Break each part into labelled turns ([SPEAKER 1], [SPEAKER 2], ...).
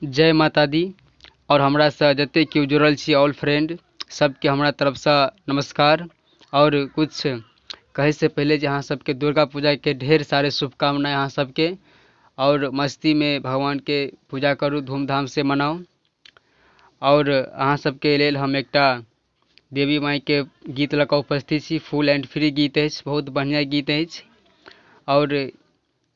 [SPEAKER 1] जय माता दी। और हमरा से जते केओ जुड़ल छी ऑल फ्रेंड सबके हमरा तरफ से नमस्कार। और कुछ कहे से पहले जे अहाँ सबके दुर्गा पूजा के ढेर सारे शुभकामनाएं अहाँ सबके। और मस्ती में भगवान के पूजा करू, धूमधाम से मनाओ। और अहाँ सबके लेल हम एकटा देवी माई के गीत लऽ कऽ उपस्थित छी। फुल एंड फ्री गीत अछि, बहुत बढ़िया गीत अछि और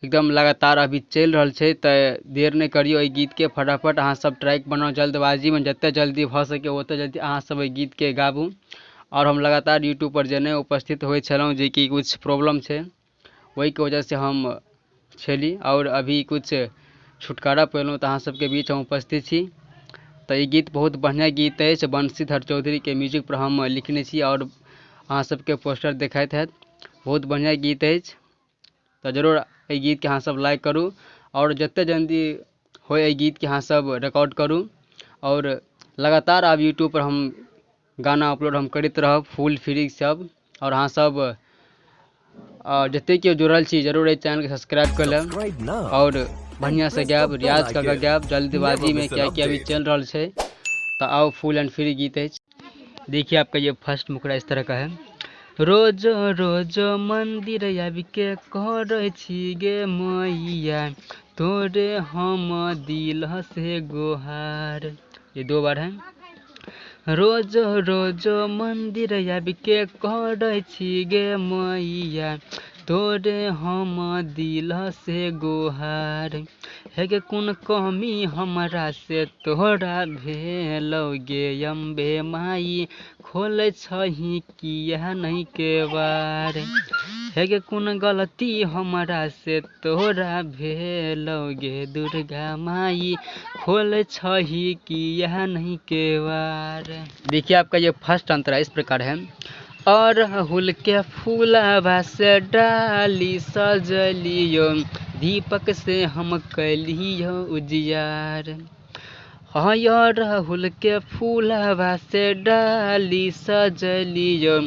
[SPEAKER 1] एकदम लगातार अभी चल रहल छै। तऽ देर नहीं करियो एहि गीत के, फटाफट अहाँ सब ट्रैक बनाओ जल्दबाजी में, जते जल्दी भऽ सके ओते जल्दी अहाँ सब एहि गीत के गाबू। और हम लगातार यूट्यूब पर जेने उपस्थित होइ छलहुँ जे कि कुछ प्रॉब्लम छै, वही के वजह से हम छली और अभी कुछ छुटकारा पेलहुँ तऽ अहाँ सबके बीच हम उपस्थित छी। तऽ ई गीत बहुत बढ़िया गीत अछि, बंशीधर चौधरी के म्यूजिक पर हम लिखने छी और अहाँ सबके पोस्टर देखाइत हैत। बहुत बढ़िया गीत अछि, तो जरूर एहि गीत के अहाँ सब लाइक करू और जते जल्दी हो एहि गीत के अहाँ सब रिकॉर्ड करू। और लगातार आब यूट्यूब पर हम गाना अपलोड हम करते रहब फुल फ्री सब। और अहाँ सब जते केओ जुड़ल छी जरूर एहि चैनल के सब्सक्राइब कर लेब और बढ़िया से गायब, रियाज कऽ गायब जल्दबाजी में, क्या अभी चल रहा है। तो आओ फुल एंड फ्री गीत है। देखिए आपका ये फर्स्ट मुखड़ा इस तरह का है। रोज रोज मंदिर आबि के करे छी गे मैया, तोरे हम दिल से गोहार। ये 2 बार है। रोज रोज मंदिर आबि के करे छी गे मैया, तोरे हम दिल से गोहार। है गे कोन कमी हमरा से तोरा भेलौ गे अम्बे माई, खोले छही किया नहीं केवार। है गे कोन गलती हमरा से तोरा भेलौ गे दुर्गा माई, खोले छही किया नहीं केवार। देखिए आपका ये फर्स्ट अंतरा इस प्रकार है। और अड़हुल के फूलवा से डाली सजलियो, दीपक से हम कैलियो उजियार। हाँ अड़हुल के फूलवा से डाली सजलियो,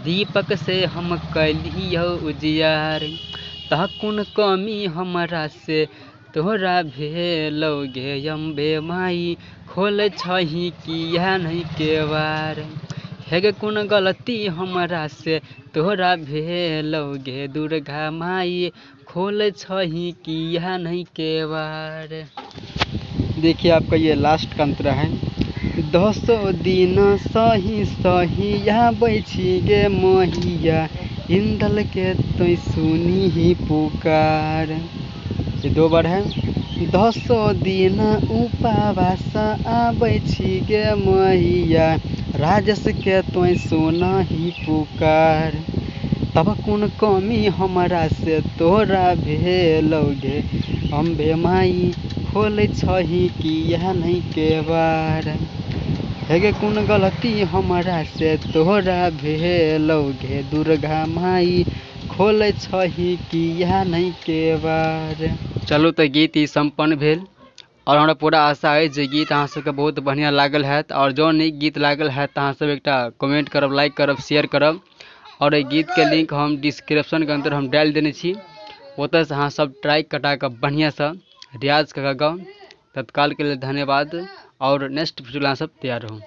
[SPEAKER 1] दीपक से हम कैलियो उजियार। तह कोन कमी हमरा से तोरा भेलौ गे अम्बे माई, खोले छही किया नहीं केवार। है गे कोन गलती हमरा से तोरा भेलौ गे दुर्गा माई, खोले छही किया नहीं केवार। देखिए आपका ये लास्ट का अंतरा है। 10 दिन सही सही आबै छी गे मैया, इंदल के तो सुनी ही पुकार। ये 2 बार है। 10 दिन उपवास आबै छी गे मैया, राजस के तो सुना ही पुकार। तब कोन कमी हमरा से तोरा भेलौ गे अम्बे माई, खोले छही किया नहीं केवार। है गे कोन गलती हमरा से तोरा भेलौ गे दुर्गा माई, खोले छही किया नहीं केवार। चलू तो गीत ई संपन्न भेल और हमरा पूरा आशा है जे गीत अहाँ सबके बहुत बढ़िया लागल हैत। और जो नीक गीत लागल हैत तऽ अहाँ सब एकटा कमेंट करब, लाइक करब, शेयर करब। और एहि गीत के लिंक हम डिस्क्रिप्शन के अंदर हम डाल देने छी, ओतऽ से अहाँ सब ट्रैक कटा के बढ़िया से रियाज कऽ गाओ। तत्काल के लिए धन्यवाद और नेक्स्ट वीडियो सब तैयार रहूँ।